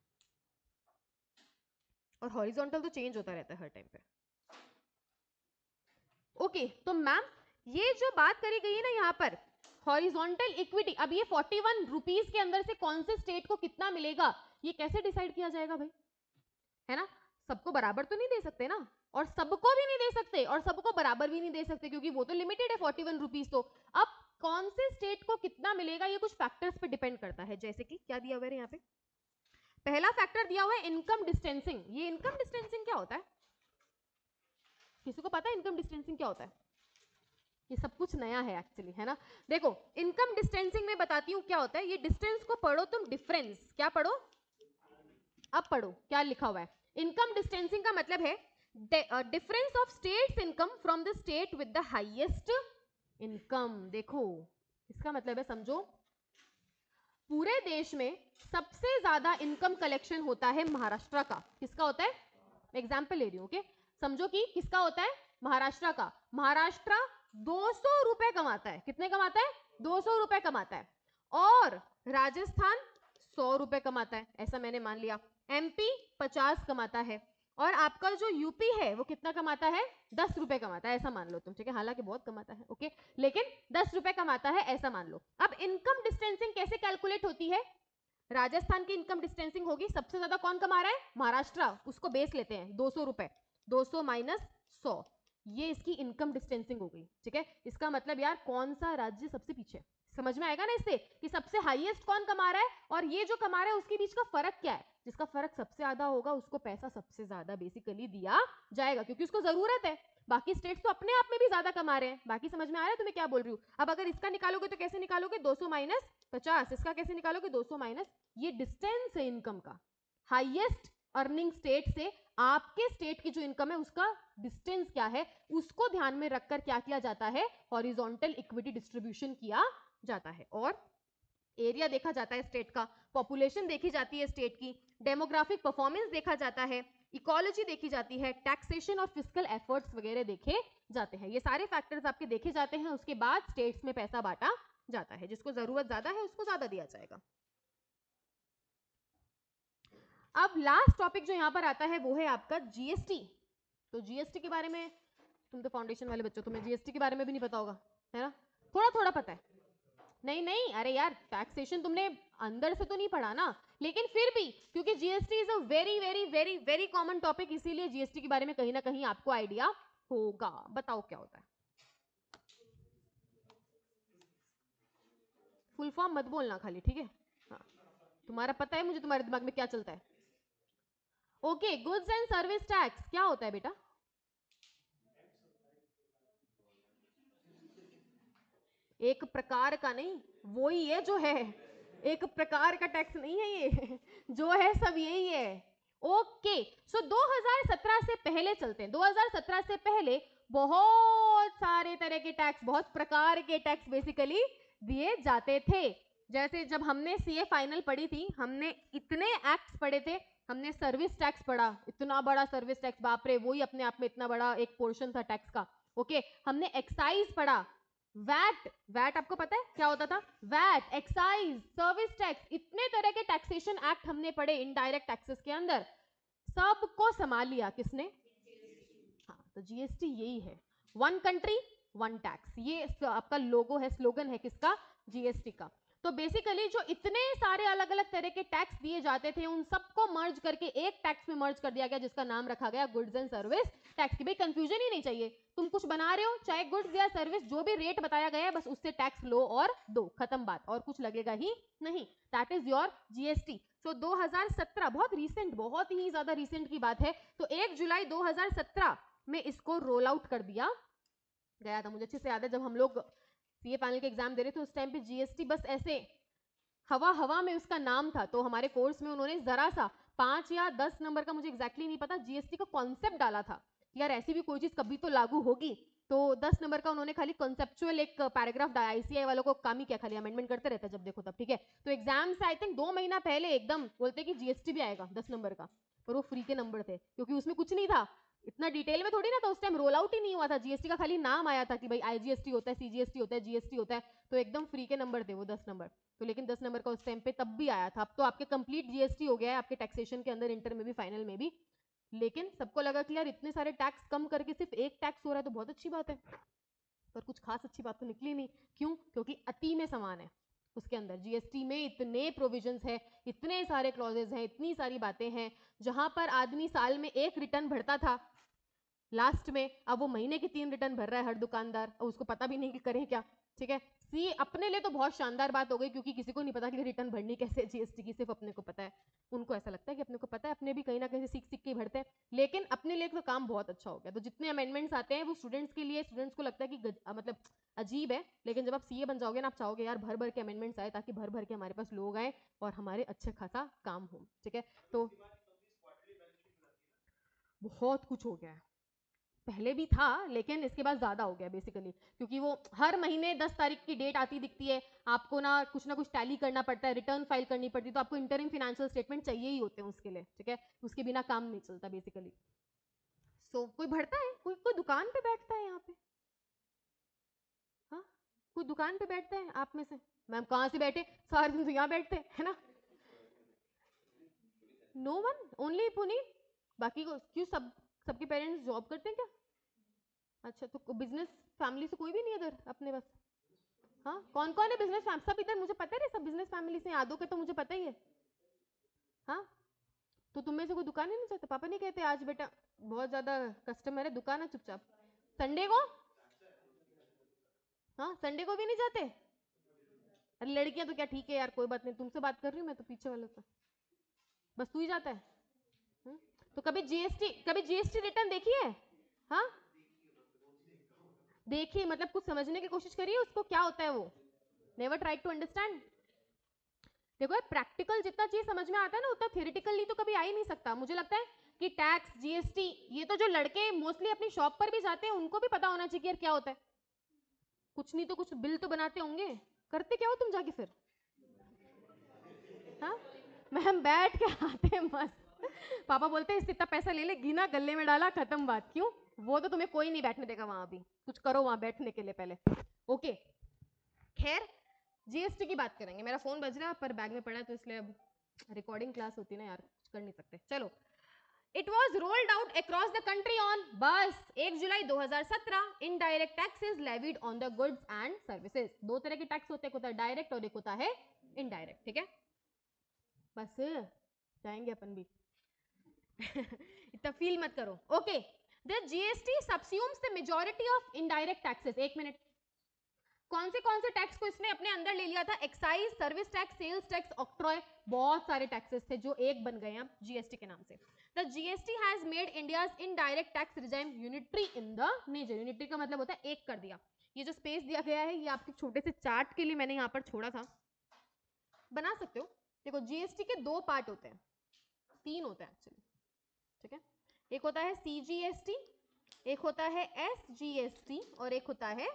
और हॉरिजॉन्टल तो चेंज होता रहता है हर टाइम पे. ओके, तो मैम ये जो बात करी गई है ना यहाँ पर हॉरिजॉन्टल इक्विटी, अब ये 41 रुपीज के अंदर से कौन से स्टेट को कितना मिलेगा ये कैसे डिसाइड किया जाएगा भाई? है ना, सबको बराबर तो नहीं दे सकते ना, और सबको भी नहीं दे सकते और सबको बराबर भी नहीं दे सकते, क्योंकि वो तो लिमिटेड है 41 रुपीज. तो अब कौन से स्टेट को कितना मिलेगा ये कुछ फैक्टर्स पे डिपेंड करता है. जैसे कि क्या दिया हुआ है यहाँ पे? पहला फैक्टर दिया हुआ है इनकम डिस्टेंसिंग. ये इनकम डिस्टेंसिंग क्या होता है? किसी को पता है इनकम डिस्टेंसिंग क्या होता है? ये सब कुछ नया है एक्चुअली, है ना. देखो इनकम डिस्टेंसिंग में बताती हूँ क्या होता है. ये डिस्टेंस को पढ़ो तुम, डिफरेंस क्या पढ़ो? अब पढ़ो क्या लिखा हुआ है. इनकम डिस्टेंसिंग का मतलब है difference of states income from the state with the highest income. देखो इसका मतलब है, समझो पूरे देश में सबसे ज्यादा इनकम कलेक्शन होता है महाराष्ट्र का. किसका होता है? एग्जाम्पल ले रही हूँ. ओके, समझो कि किसका होता है? महाराष्ट्र का. महाराष्ट्र 200 रुपए कमाता है. कितने कमाता है? 200 रुपए कमाता है. और राजस्थान 100 रुपए कमाता है, ऐसा मैंने मान लिया. एमपी 50 कमाता है, और आपका जो यूपी है वो कितना कमाता है? 10 रुपए कमाता है, ऐसा मान लो तुम. ठीक है, हालांकि बहुत कमाता है, ओके, लेकिन 10 रुपए कमाता है ऐसा मान लो. अब इनकम डिस्टेंसिंग कैसे कैलकुलेट होती है? राजस्थान की इनकम डिस्टेंसिंग होगी, सबसे ज्यादा कौन कमा रहा है? महाराष्ट्र. उसको बेस लेते हैं 200 रुपए, 200 माइनस 100, ये इसकी इनकम डिस्टेंसिंग हो गई. ठीक है, इसका मतलब यार कौन सा राज्य सबसे पीछे, समझ में आएगा ना इससे कि सबसे हाईएस्ट कौन कमा रहा है और ये जो कमा रहा है उसके बीच का फर्क क्या है. जिसका फर्क सबसे ज्यादा होगा उसको पैसा सबसे ज्यादा बेसिकली दिया जाएगा, क्योंकि उसको जरूरत है. बाकी स्टेट्स तो अपने आप में भी ज्यादा कमा रहे हैं. बाकी समझ में आ रहा है तुम्हें क्या बोल रही हूँ? अब अगर इसका निकालोगे तो कैसे निकालोगे? 200 माइनस 50. इसका कैसे निकालोगे? 200 माइनस, ये डिस्टेंस है इनकम का. हाईएस्ट अर्निंग स्टेट से आपके स्टेट की जो इनकम है उसका डिस्टेंस क्या है, उसको ध्यान में रखकर क्या किया जाता है? हॉरिजॉन्टल इक्विटी डिस्ट्रीब्यूशन किया जाता है. और एरिया देखा जाता है स्टेट का, पॉपुलेशन देखी जाती है स्टेट की, डेमोग्राफिक परफॉर्मेंस देखा जाता है, इकोलॉजी देखी जाती है, टैक्सेशन और फिस्कल एफर्ट्स वगैरह देखे जाते हैं. ये सारे फैक्टर्स आपके देखे जाते हैं. उसके बाद स्टेट्स में पैसा बांटा जाता है. जिसको जरूरत ज्यादा है उसको ज्यादा दिया जाएगा. अब लास्ट टॉपिक जो यहाँ पर आता है वो है आपका जीएसटी. तो जीएसटी के बारे में, तुम तो फाउंडेशन वाले बच्चों, तुम्हें जीएसटी के बारे में भी नहीं पता होगा, है ना? थोड़ा थोड़ा पता है. नहीं नहीं, अरे यार टैक्सेशन तुमने अंदर से तो नहीं पढ़ा ना, लेकिन फिर भी क्योंकि GST is a very very very very common topic, इसीलिए जीएसटी के बारे में कहीं ना कहीं आपको आइडिया होगा. बताओ क्या होता है? फुल फॉर्म मत बोलना खाली, ठीक है? हाँ, तुम्हारा पता है मुझे तुम्हारे दिमाग में क्या चलता है. Okay, goods and service tax क्या होता है बेटा? एक प्रकार का नहीं, वो ही है जो है, एक प्रकार का टैक्स नहीं है ये जो है सब यही है. ओके, सो 2017 से पहले चलते हैं. 2017 से पहले बहुत सारे तरह के टैक्स, बहुत प्रकार के टैक्स बेसिकली दिए जाते थे. जैसे जब हमने सीए फाइनल पढ़ी थी, हमने इतने एक्ट्स पढ़े थे. हमने सर्विस टैक्स पढ़ा, इतना बड़ा सर्विस टैक्स, बाप रे, वही अपने आप में इतना बड़ा एक पोर्शन था टैक्स का. ओके, हमने एक्साइज पढ़ा, वैट, वैट आपको पता है क्या होता था? वैट, एक्साइज, सर्विस टैक्स, इतने तरह के टैक्सेशन एक्ट हमने पढ़े इनडायरेक्ट टैक्सेस के अंदर. सबको संभाल लिया किसने? हाँ, तो जीएसटी यही है, वन कंट्री वन टैक्स. ये आपका लोगो है, स्लोगन है किसका? जीएसटी का. तो बेसिकली जो इतने सारे अलग अलग तरह के टैक्स दिए जाते थे उन सबको मर्ज करके एक टैक्स में मर्ज कर दिया गया, जिसका नाम रखा गया गुड्स एंड सर्विस टैक्स. की भाई कंफ्यूजन ही नहीं चाहिए, तुम कुछ बना रहे हो, चाहे गुड्स या सर्विस, जो भी रेट बताया गया है बस उससे टैक्स लो और दो, खत्म बात, और कुछ लगेगा ही नहीं। That is your GST. So 2017 बहुत रीसेंट, बहुत ही ज्यादा रीसेंट की बात है, तो 1 जुलाई 2017 में इसको रोल आउट कर दिया गया था। मुझे अच्छे से याद है जब हम लोग सीए फाइनल के एग्जाम दे रहे थे उस टाइम पे जीएसटी बस ऐसे हवा हवा में उसका नाम था, तो हमारे कोर्स में उन्होंने जरा सा 5 या 10 नंबर का, मुझे एग्जैक्टली नहीं पता, जीएसटी का कॉन्सेप्ट डाला था कि यार ऐसी भी कोई चीज कभी तो लागू होगी, तो 10 नंबर का उन्होंने खाली कॉन्सेप्चुअल एक पैराग्राफ डाला। आईसीआई वालों को काम ही क्या, खाली अमेंडमेंट करते रहते जब देखो तब, ठीक है। तो एग्जाम से आई थिंक 2 महीना पहले एकदम बोलते कि जीएसटी भी आएगा 10 नंबर का, और वो फ्री के नंबर थे क्योंकि उसमें कुछ नहीं था, इतना डिटेल में थोड़ी ना था, उस टाइम रोल आउट ही नहीं हुआ था, जीएसटी का खाली नाम आया था कि भाई आईजीएसटी होता है, सीजीएसटी होता है, जीएसटी होता है, तो एकदम फ्री के नंबर थे वो 10 नंबर। तो लेकिन 10 नंबर का उस टाइम पे तब भी आया था, अब तो आपके कंप्लीट जीएसटी हो गया है आपके टैक्सेशन के अंदर, इंटर में भी फाइनल में भी, लेकिन सबको लगा कि यार इतने सारे टैक्स कम करके सिर्फ एक टैक्स हो रहा है तो बहुत अच्छी बात है, पर कुछ खास अच्छी बात तो निकली नहीं। क्यों? क्योंकि अति में समान है, उसके अंदर जीएसटी में इतने प्रोविजंस है, इतने सारे क्लॉजेस हैं, इतनी सारी बातें हैं, जहां पर आदमी साल में एक रिटर्न भरता था लास्ट में, अब वो महीने की 3 रिटर्न भर रहा है हर दुकानदार, और उसको पता भी नहीं कि करें क्या, ठीक है। सी अपने लिए तो बहुत शानदार बात हो गई क्योंकि किसी को नहीं पता कि रिटर्न भरनी कैसे जीएसटी की, सिर्फ अपने को पता है, उनको ऐसा लगता है कि अपने को पता है, अपने भी कहीं ना कहीं सीख सीख के भरते हैं, लेकिन अपने लिए तो काम बहुत अच्छा हो गया। तो जितने अमेंडमेंट्स आते हैं वो स्टूडेंट्स के लिए, स्टूडेंट्स को लगता है कि मतलब अजीब है, लेकिन जब आप सीए बन जाओगे ना, आप चाहोगे यार भर भर के अमेंडमेंट्स आए ताकि भर भर के हमारे पास लोग आए और हमारे अच्छे खासा काम हो, ठीक है। तो बहुत कुछ हो गया है, पहले भी था लेकिन इसके बाद ज्यादा हो गया बेसिकली, क्योंकि वो हर महीने 10 तारीख की डेट आती दिखती है, आपको ना कुछ टैली करना पड़ता है, रिटर्न फाइल करनी पड़ती है, तो आपको इंटरिम फाइनेंशियल स्टेटमेंट चाहिए ही होते हैं उसके लिए, ठीक है, उसके बिना काम नहीं चलता बेसिकली। सो कोई भरता है, कोई दुकान पे बैठता है यहाँ पे, हाँ, कोई दुकान पे बैठता है आप में से? मैम कहाँ से बैठे, सारे दिन तो यहाँ बैठते है ना। नो वन, ओनली पुनीत, बाकी को क्यों, सबके पेरेंट्स जॉब करते हैं क्या? अच्छा, तो बिजनेस फैमिली से कोई भी नहीं इधर अपने बस? हाँ, कौन कौन है बिजनेस फैमिली? सब इधर मुझे पता है, सब बिजनेस फैमिली से, यादों के तो मुझे पता ही है। हाँ, तो तुम में से कोई दुकान ही नहीं चाहते? पापा नहीं कहते आज बेटा बहुत ज्यादा कस्टमर है, दुकान है चुपचाप, संडे को? हाँ, संडे को भी नहीं जाते? अरे लड़कियां तो क्या, ठीक है यार कोई बात नहीं, तुमसे बात कर रही हूँ मैं तो, पीछे वालों से बस तू ही जाता है। हुँ? तो कभी जीएसटी रिटर्न देखी है? हाँ, देखिए मतलब कुछ समझने की कोशिश करिए उसको, क्या होता है वो, नेवर ट्राई टू अंडरस्टैंड। देखो प्रैक्टिकल जितना चीज समझ में आता है ना, उतना थियोरिटिकली तो कभी आ ही नहीं सकता। मुझे लगता है कि टैक्स, जीएसटी, ये तो जो लड़के मोस्टली अपनी शॉप पर भी जाते हैं उनको भी पता होना चाहिए कि यार क्या होता है, कुछ नहीं तो कुछ बिल तो बनाते होंगे। करते क्या हो तुम जाके फिर? हाँ, मैम बैठ के आते मस्त, पापा बोलते हैं इससे इतना पैसा ले ले, गिना गले में डाला, खत्म बात। क्यों? वो तो तुम्हें कोई नहीं बैठने देगा वहां, भी कुछ करो वहां बैठने के लिए पहले। ओके, खैर जीएसटी की बात करेंगे। मेरा फोन बज रहा है पर बैग में पड़ा है, तो इसलिए अब रिकॉर्डिंग क्लास होती है ना यार, कुछ कर नहीं सकते। चलो, it was rolled out across the country on बस 1 जुलाई 2017। Indirect taxes levied on the goods and services. दो तरह के टैक्स होते हैं, एक होता है डायरेक्ट और एक होता है इनडायरेक्ट, ठीक है। बस जाएंगे अपन भी इतना फील मत करो। Okay, the GST subsumes the majority of indirect taxes. एक मिनट, कौन से टैक्स को इसने अपने अंदर ले लिया था? Excise, service tax, sales tax, octroi, बहुत सारे टैक्सेस थे जो एक बन गए हैं जीएसटी के नाम से। The GST has made India's indirect tax regime unitary in the nature. Unitary का मतलब होता है एक कर दिया। ये जो स्पेस दिया गया है ये आपके छोटे से चार्ट के लिए मैंने यहाँ पर छोड़ा था, बना सकते हो। देखो जीएसटी के दो पार्ट होते हैं, तीन होते हैं एक्चुअली, ठीक है। एक होता है सीजीएसटी, एक होता है एसजीएसटी और एक होता है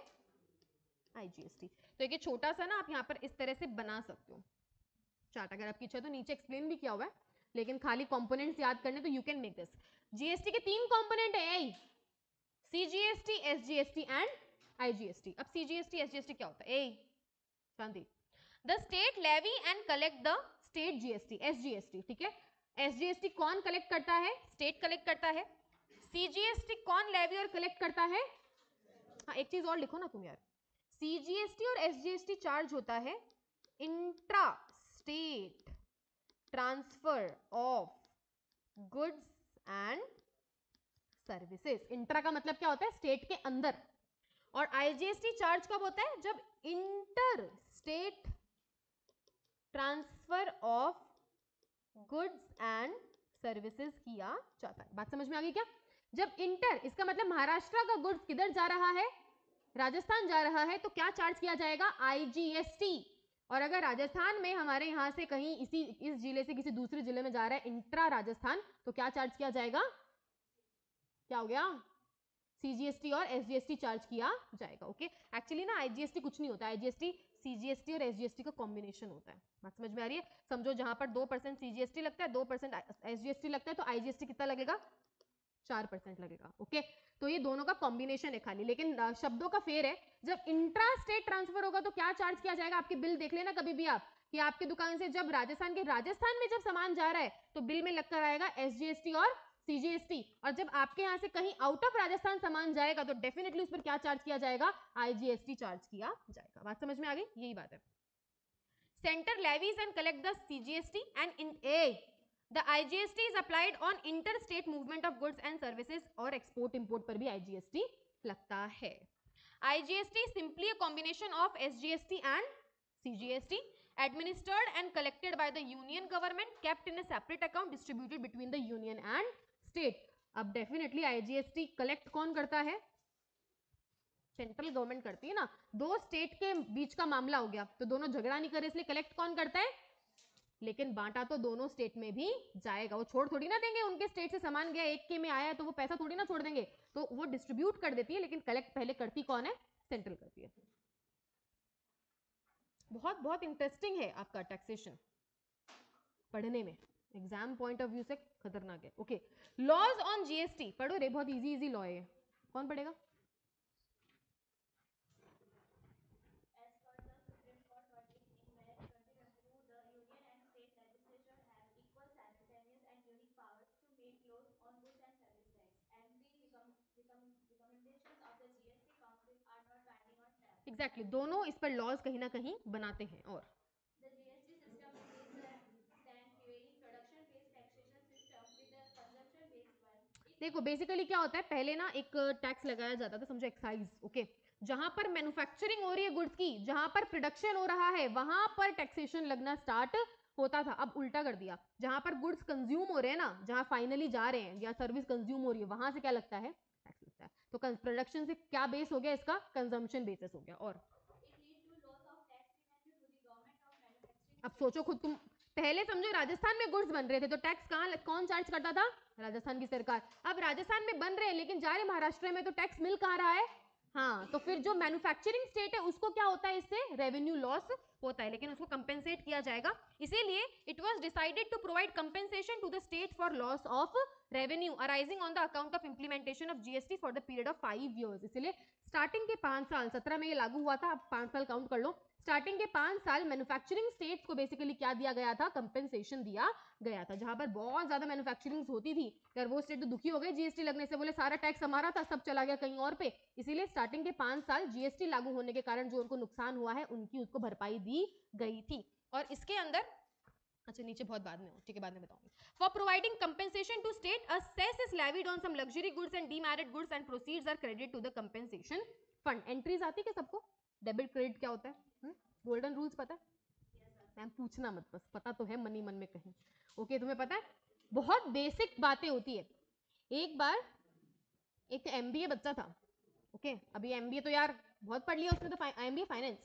आईजीएसटी। तो एक छोटा सा ना आप यहाँ पर इस तरह से बना सकते हो चार्ट, अगर आपकी इच्छा तो नीचे एक्सप्लेन भी किया हुआ है, लेकिन खाली कंपोनेंट्स याद करने तो you can make this. GST के तीन कंपोनेंट है, सीजीएसटी, एसजीएसटी एंड आईजीएसटी। अब सीजीएसटी एसजीएसटी क्या होता है? Shanti, the state levy and collect the state GST, SGST, ठीक है। एसजीएसटी कौन कलेक्ट करता है? स्टेट कलेक्ट करता है। सीजीएसटी कौन लेवी और कलेक्ट करता है? हाँ, एक चीज और लिखो ना तुम यार, सीजीएसटी और एसजीएसटी चार्ज होता है intra state transfer of goods and services. Intra का मतलब क्या होता है? स्टेट के अंदर। और आईजीएसटी चार्ज कब होता है? जब inter state transfer of goods and services किया जाता है। बात समझ में आ गई क्या? जब इंटर, इसका मतलब महाराष्ट्र का गुड्स किधर जा रहा है? राजस्थान जा रहा है, तो क्या चार्ज किया जाएगा? आईजीएसटी। और अगर राजस्थान में हमारे यहां से कहीं इस जिले से किसी दूसरे जिले में जा रहा है इंट्रा राजस्थान, तो क्या चार्ज किया जाएगा? क्या हो गया? सीजीएसटी और एसजीएसटी चार्ज किया जाएगा। ओके, एक्चुअली ना आईजीएसटी कुछ नहीं होता, आईजीएसटी सीजीएसटी और एसजीएसटी का कॉम्बिनेशन होता है। बात समझ में आ रही है? समझो जहां पर 2% सीजीएसटी लगता है, 2% एसजीएसटी लगता है, तो आईजीएसटी कितना लगेगा? 4% लगेगा। ओके, तो ये दोनों का कॉम्बिनेशन है खाली, लेकिन शब्दों का फेर है। जब इंट्रा स्टेट ट्रांसफर होगा तो क्या चार्ज किया जाएगा? आपकी बिल देख लेना कभी भी आप, कि आपकी दुकान से जब राजस्थान में जब सामान जा रहा है तो बिल में लगकर आएगा एसजीएसटी और सीजीएसटी, और जब आपके यहां से कहीं आउट ऑफ राजस्थान सामान जाएगा तो डेफिनेटली उस पर क्या चार्ज किया जाएगा? आईजीएसटी चार्ज किया जाएगा। बात समझ में आ गई? यही बात है। Centre levies and collect the CGST and in the IGST is applied on interstate movement of goods and services, और export import पर भी IGST लगता है। IGST is simply a combination of SGST and CGST administered and collected by the union government, kept in a separate account, distributed between the union and state. अब definitely IGST collect कौन करता है? Central government करती है ना। दो state के बीच का मामला हो गया तो दोनों झगड़ा नहीं करे, इसलिए कलेक्ट कौन करता है? लेकिन बांटा तो दोनों स्टेट में भी जाएगा, वो छोड़ थोड़ी ना देंगे। उनके स्टेट से सामान गया, एक के में आया तो वो पैसा थोड़ी ना छोड़ देंगे, तो वो डिस्ट्रीब्यूट कर देती है, लेकिन कलेक्ट पहले करती कौन है? सेंट्रल करती है। बहुत बहुत इंटरेस्टिंग है आपका टैक्सेशन, पढ़ने में एग्जाम पॉइंट ऑफ व्यू से खतरनाक है। ओके, लॉज ऑन जीएसटी पढ़ो रे, बहुत इजी इजी लॉ है। कौन पढ़ेगा? एग्जैक्टली, दोनों इस पर लॉज कहीं ना कहीं बनाते हैं। और देखो बेसिकली क्या होता है, पहले ना एक टैक्स लगाया जाता था, समझो एक्साइज। ओके, जहां पर मैन्युफैक्चरिंग हो रही है गुड्स की, जहां पर प्रोडक्शन हो रहा है, वहां पर टैक्सेशन लगना स्टार्ट होता था। अब उल्टा कर दिया, जहां पर गुड्स कंज्यूम हो रहे हैं ना, जहां फाइनली जा रहे हैं या सर्विस कंज्यूम हो रही है, वहां से क्या लगता है? टैक्स लगता है। तो प्रोडक्शन से क्या बेस हो गया इसका? कंजम्पशन बेसिस हो गया। और अब सोचो खुद तुम, पहले समझो राजस्थान में गुड्स बन रहे थे तो टैक्स कौन चार्ज करता था? राजस्थान की सरकार। अब राजस्थान में बन रहे हैं लेकिन जा रहे महाराष्ट्र में, तो टैक्स मिल कहां रहा है? हाँ, तो फिर जो मैन्युफैक्चरिंग स्टेट है उसको क्या होता है? इससे रेवेन्यू लॉस होता है, लेकिन उसको कंपेंसेट किया जाएगा। इसीलिए it was decided to provide compensation to the state for loss of revenue arising on the account of implementation of GST for the period of 5 years। इसलिए स्टार्टिंग के 5 साल, 17 में ये लागू हुआ था, अब 5 साल काउंट कर लो। स्टार्टिंग के 5 साल मैन्युफैक्चरिंग स्टेट्स को बेसिकली क्या दिया गया था? कंपेंसेशन दिया गया था। जहां पर बहुत ज्यादा मैन्युफैक्चरिंग होती थी यार, वो स्टेट तो दुखी हो गए जीएसटी लगने से, बोले सारा टैक्स हमारा था, सब चला गया कहीं और पे। इसीलिए स्टार्टिंग के 5 साल जीएसटी लागू होने के कारण जो उनको नुकसान हुआ है, उनकी उसको भरपाई दी गई थी। और इसके अंदर, अच्छा नीचे बहुत बाद में हो, ठीक है बाद में बताऊंगी। For providing compensation to state, a cess is levied on some luxury goods and demerit goods and proceeds are credit to the compensation fund. Entries आती है क्या सबको? डेबिट क्रेडिट क्या होता है? गोल्डन रूल्स पता है? मैम पूछना मत, बस पता तो है मन ही मन में कहीं। ओके, तुम्हें पता है? बहुत बेसिक बातें होती है। एक बार एक एमबीए बच्चा था, ओके, अभी एमबीए तो यार बहुत पढ़ लिया उसने, तो एमबीए फाइनेंस,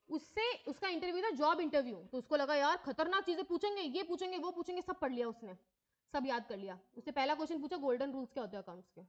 उससे उसका इंटरव्यू था, जॉब इंटरव्यू। तो उसको लगा यार खतरनाक चीजें पूछेंगे, ये पूछेंगे वो पूछेंगे, सब पढ़ लिया उसने, सब याद कर लिया। उससे पहला क्वेश्चन पूछा गोल्डन रूल्स क्या होते हैं अकाउंट्स के।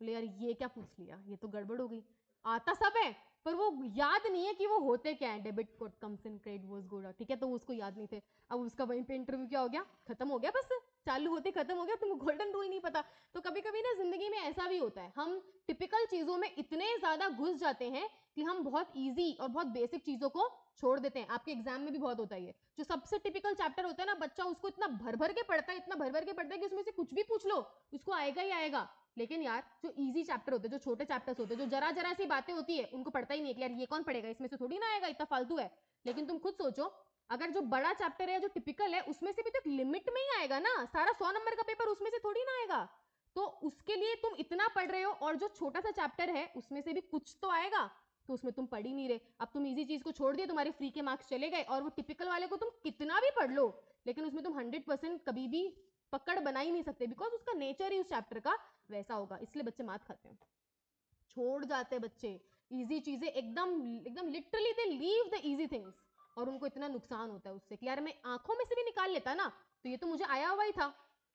बोले यार ये क्या पूछ लिया, ये तो गड़बड़ हो गई। आता सब है पर वो याद नहीं है कि वो होते क्या है। Debit code comes in, credit was good, ठीक है, तो उसको याद नहीं थे। अब उसका वहीं पे इंटरव्यू क्या हो गया? खत्म हो गया, बस चालू होते खत्म हो गया, तुमको गोल्डन रूल नहीं पता। तो कभी कभी ना जिंदगी में ऐसा भी होता है, हम टिपिकल चीजों में इतने ज्यादा घुस जाते हैं कि हम बहुत इजी और बहुत बेसिक चीजों को छोड़ देते हैं। आपके एग्जाम में भी बहुत होता है, जो सबसे टिपिकल चैप्टर होता है ना, बच्चा उसको इतना भर भर के पढ़ता है, इतना भर भर के पढ़ता है कि उसमें से कुछ भी पूछ लो उसको आएगा ही आएगा। लेकिन यार जो इजी चैप्टर होते हैं, जो छोटे चैप्टर्स होते हैं, जो जरा जरा सी बातें होती है, उनको पढ़ता ही नहीं है कि यार ये कौन पढ़ेगा, इसमें से थोड़ी ना आएगा, इतना फालतू है। लेकिन तुम खुद सोचो, अगर जो बड़ा चैप्टर है, जो टिपिकल है, उसमें से भी तो एक लिमिट में ही आएगा ना, सारा 100 नंबर का पेपर उसमें से थोड़ी ना आएगा। तो उसके लिए तुम इतना पढ़ रहे हो और जो छोटा सा चैप्टर है उसमें से भी कुछ तो आएगा, तो उसमें तुम पढ़ ही नहीं रहे। अब तुम इजी चीज को छोड़ दिए, तुम्हारे फ्री के मार्क्स चले गए, और वो टिपिकल वाले को तुम कितना भी पढ़ लो लेकिन उसमें तुम 100% कभी भी पकड़ बना ही नहीं सकते, बिकॉज उसका नेचर ही उस चैप्टर का वैसा होगा, इसलिए बच्चे मात खाते हैं, छोड़ जाते हैं बच्चे इजी चीजें, एकदम एकदम literally they leave the easy things, और उनको इतना नुकसान होता है उससे कि यार मैं आंखों में से भी निकाल लेता ना तो ये तो मुझे आया हुआ ही था,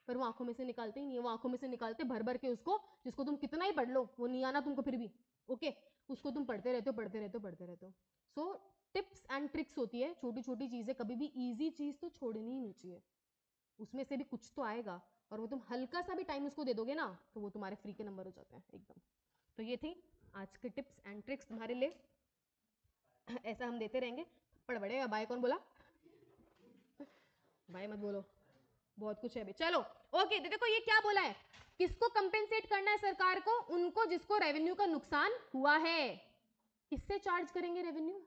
पर वो आंखों में से निकालते ही नहीं है, वो आंखों में से निकालते भर भर के उसको, जिसको तुम कितना ही पढ़ लो वो नहीं आना तुमको फिर भी, ओके, उसको तुम पढ़ते रहते हो पढ़ते रहते हो पढ़ते रहते हो। सो टिप्स एंड ट्रिक्स होती है, छोटी छोटी चीजें, कभी भी इजी चीज तो छोड़नी ही नहीं चाहिए, उसमें से भी कुछ तो आएगा, और वो तुम हल्का सा भी टाइम उसको दे दोगे ना तो वो तुम्हारे फ्री के नंबर हो जाते हैं एकदम। तो ये थी आज के टिप्स एंड ट्रिक्स तुम्हारे लिए, ऐसा हम देते रहेंगे, पढ़ बढ़ेगा। बाय कौन बोला? बाय मत बोलो, बहुत कुछ है अभी। चलो ओके, देखो ये क्या बोला है, किसको कंपेंसेट करना है सरकार को? उनको जिसको रेवेन्यू का नुकसान हुआ है। किससे चार्ज करेंगे रेवेन्यू?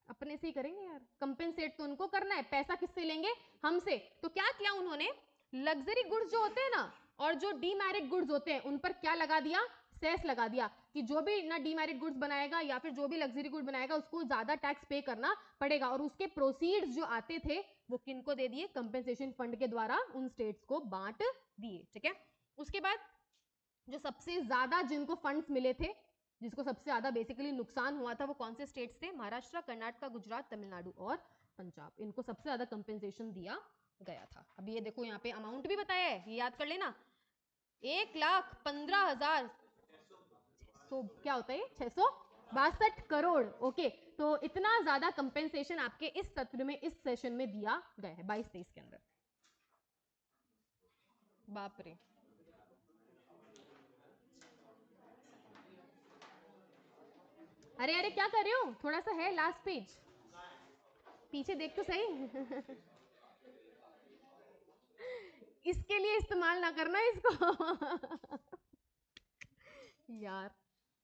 अपने से ही करेंगे यार, कंपेंसेट तो उनको करना है, पैसा किससे लेंगे? हमसे। तो क्या किया उन्होंने, लग्जरी गुड्स जो होते हैं ना और जो डीमेरिट गुड्स होते हैं उन पर क्या लगा दिया? सेस लगा दिया, कि जो भी ना डीमेरिट गुड्स बनाएगा या फिर जो भी लग्जरी गुड बनाएगा उसको ज्यादा टैक्स पे करना पड़ेगा, और उसके प्रोसीड्स जो आते थे वो किनको दे दिए? कंपेंसेशन फंड के द्वारा उन स्टेट्स को बांट दिए, ठीक है। उसके बाद जो सबसे ज्यादा जिनको फंड्स मिले थे, जिसको सबसे ज्यादा बेसिकली नुकसान हुआ था, वो कौन से स्टेट्स थे? महाराष्ट्र, कर्नाटक, गुजरात, तमिलनाडु और पंजाब, इनको सबसे ज्यादा कंपेंसेशन दिया गया था। अब ये देखो यहाँ पे अमाउंट भी बताया है, ये याद कर लेना, 1,15,000, तो क्या होता है 662 करोड़, ओके। तो इतना ज्यादा कंपेंसेशन आपके इस सत्र में, इस सेशन में दिया गया है 22-23 के अंदर। बाप रे, अरे अरे क्या कर रहे हो, थोड़ा सा है लास्ट पेज, पीछे देख तो सही। इसके लिए इस्तेमाल ना करना इसको। यार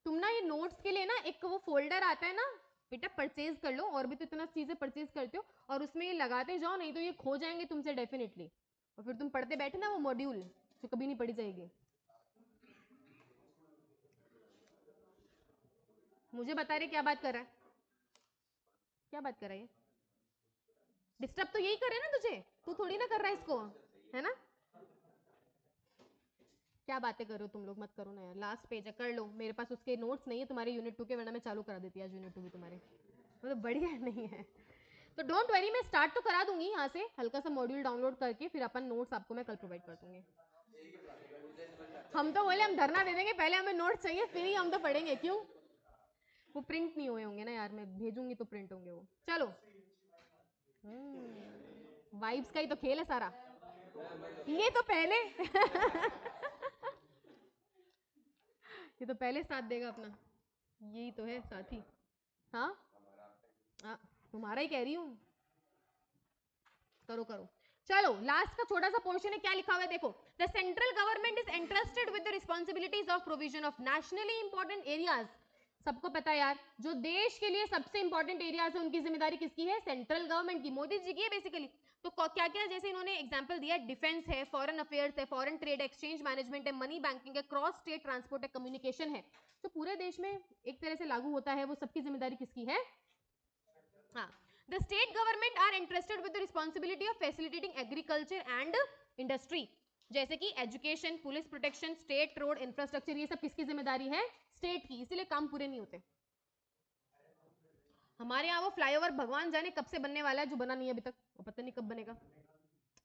तुम ना ये नोट्स के लिए ना एक वो फोल्डर आता है ना बेटा, परचेज कर लो, और भी तो इतना चीजें परचेज करते हो, और उसमें ये लगाते जाओ, नहीं तो ये खो जाएंगे तुमसे डेफिनेटली, और फिर तुम पढ़ते बैठे ना वो मॉड्यूल जो कभी नहीं पढ़ी जाएगी। मुझे बता रहे क्या बात कर रहा है, क्या बात कर रहा है? डिस्टर्ब तो यही करे ना तुझे, तू थोड़ी ना कर रहा है इसको, है ना? क्या बातें करो तुम लोग, मत करो ना यार, लास्ट पेज है, कर लो, मेरे पास उसके नोट्स नहीं है तुम्हारे यूनिट 2 के, वरना मैं चालू करा देती आज यूनिट 2 भी तुम्हारे, मतलब बढ़िया नहीं है। तो डोंट वरी, मैं स्टार्ट तो करा दूंगी यहाँ से, हल्का सा मॉड्यूल डाउनलोड करके फिर अपन नोट्स आपको मैं कल प्रोवाइड कर दूंगी। हम तो बोले हम धरना दे देंगे, पहले हमें नोट्स चाहिए फिर ही हम तो पढ़ेंगे, क्यों? वो प्रिंट नहीं हुए होंगे ना यार, मैं भेजूंगी तो प्रिंट होंगे वो। चलो, वाइब्स का ही तो खेल है सारा, ये तो पहले ये तो पहले साथ देगा अपना, यही तो है साथी। हाँ तुम्हारा ही कह रही हूँ, करो करो। चलो लास्ट का छोटा सा पोर्शन है, क्या लिखा हुआ है देखो, the central government is entrusted with the responsibilities of provision of nationally important areas. सबको पता है यार, जो देश के लिए सबसे इंपॉर्टेंट एरियाज है उनकी जिम्मेदारी किसकी है? सेंट्रल गवर्नमेंट की, मोदी जी की है बेसिकली। तो क्या क्या, जैसे इन्होंने एग्जांपल दिया, डिफेंस है, फॉरेन अफेयर्स है, फॉरेन ट्रेड, एक्सचेंज मैनेजमेंट है, मनी बैंकिंग है, क्रॉस स्टेट ट्रांसपोर्ट है, कम्युनिकेशन है, तो पूरे देश में एक तरह से लागू होता है, वो सबकी जिम्मेदारी किसकी है? हाँ, the state government are entrusted with the responsibility of facilitating agriculture and industry, जैसे कि education, police protection, state road infrastructure, ये सब किसकी जिम्मेदारी है? स्टेट की, इसीलिए काम पूरे नहीं होते। हमारे यहाँ वो फ्लाईओवर भगवान जाने कब से बनने वाला है, जो बना नहीं है अभी तक, वो पता नहीं कब बनेगा।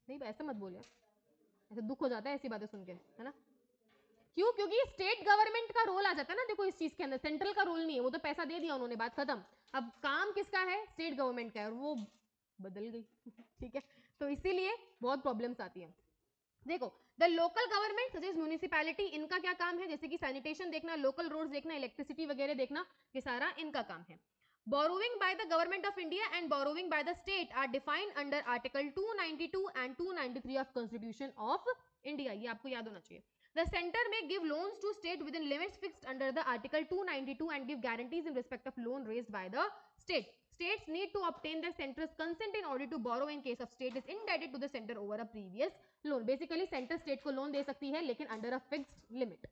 नहीं ऐसा मत बोलिए, ऐसा दुख हो जाता है ऐसी बातें सुन के, है ना? क्यों? क्योंकि स्टेट गवर्नमेंट का रोल आ जाता है ना, देखो इस चीज के अंदर सेंट्रल का रोल नहीं है, वो तो पैसा दे दिया उन्होंने, बात खत्म। अब काम किसका है? स्टेट गवर्नमेंट का है, और वो बदल गई। ठीक है, तो इसीलिए बहुत प्रॉब्लम्स आती है। देखो, the local government such as municipality, इनका क्या काम है? जैसे कि सैनिटेशन देखना, लोकल रोड्स देखना, इलेक्ट्रिसिटी वगैरह देखना, ये सारा इनका काम है। Borrowing by the government of India and borrowing by the state are defined under Article 292 and 293 of Constitution of India. ये आपको याद होना चाहिए। The center may give loans to state within limits fixed under the Article 292 and give guarantees in respect of loan raised by the state. States need to obtain the center's consent in order to borrow in case of state is indebted to the center over a previous loan. Basically center state को loan दे सकती है लेकिन under a fixed limit.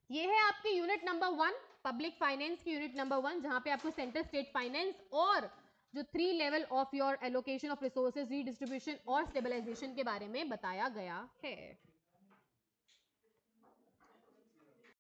ये है आपकी unit number 1 public finance की unit number 1 जहां पे आपको सेंटर स्टेट फाइनेंस और जो 3 level of your allocation of resources redistribution और स्टेबलाइजेशन के बारे में बताया गया है.